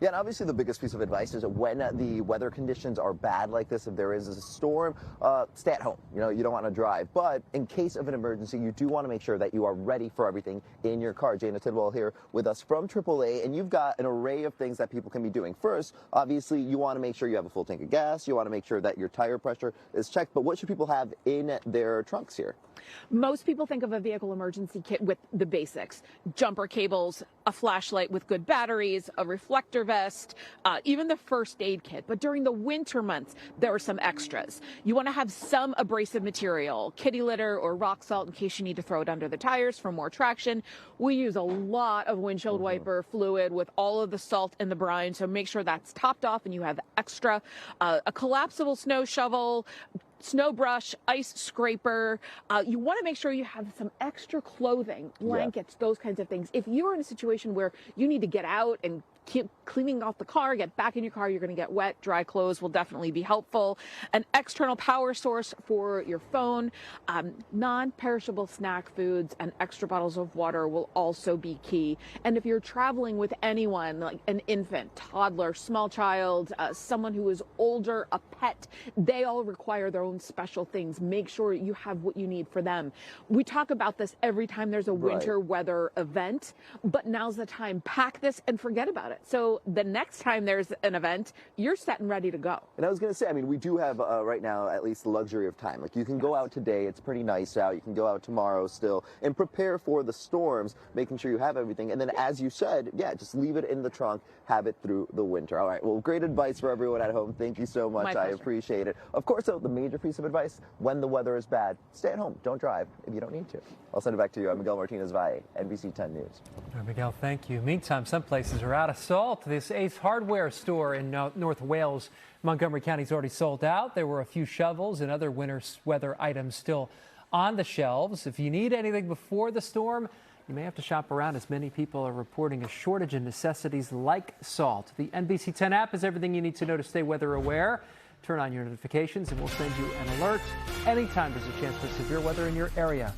Yeah, and obviously the biggest piece of advice is that when the weather conditions are bad like this, if there is a storm, stay at home. You don't want to drive. But in case of an emergency, you do want to make sure that you are ready for everything in your car. Jana Tidwell here with us from AAA, and you've got an array of things that people can be doing. First, obviously, you want to make sure you have a full tank of gas. You want to make sure that your tire pressure is checked. But what should people have in their trunks here? Most people think of a vehicle emergency kit with the basics: jumper cables, a flashlight with good batteries, a reflector vest, even the first aid kit. But during the winter months, there are some extras. You want to have some abrasive material, kitty litter or rock salt in case you need to throw it under the tires for more traction. We use a lot of windshield wiper fluid with all of the salt and the brine, so make sure that's topped off and you have extra. A collapsible snow shovel, snow brush, ice scraper. You want to make sure you have some extra clothing, blankets, those kinds of things. If you're in a situation where you need to get out and keep cleaning off the car, get back in your car, you're going to get wet. Dry clothes will definitely be helpful. An external power source for your phone, non-perishable snack foods, and extra bottles of water will also be key. And if you're traveling with anyone, like an infant, toddler, small child, someone who is older, a pet, they all require their own special things. Make sure you have what you need for them. We talk about this every time there's a winter weather event, but now's the time. Pack this and forget about it. So the next time there's an event, you're set and ready to go. And I was going to say, I mean, we do have right now at least the luxury of time. Like, you can go out today, it's pretty nice out. You can go out tomorrow still and prepare for the storms, making sure you have everything. And then, as you said, just leave it in the trunk, have it through the winter. All right, well, great advice for everyone at home. Thank you so much. I appreciate it. Of course, though, the major piece of advice: when the weather is bad, stay at home. Don't drive if you don't need to. I'll send it back to you. I'm Miguel Martinez-Valle, NBC 10 News. All right, Miguel, thank you. Meantime, some places are out of salt. This Ace Hardware store in North Wales, Montgomery County, is already sold out. There were a few shovels and other winter weather items still on the shelves. If you need anything before the storm, you may have to shop around, as many people are reporting a shortage in necessities like salt. The NBC 10 app is everything you need to know to stay weather aware. Turn on your notifications and we'll send you an alert anytime there's a chance for severe weather in your area.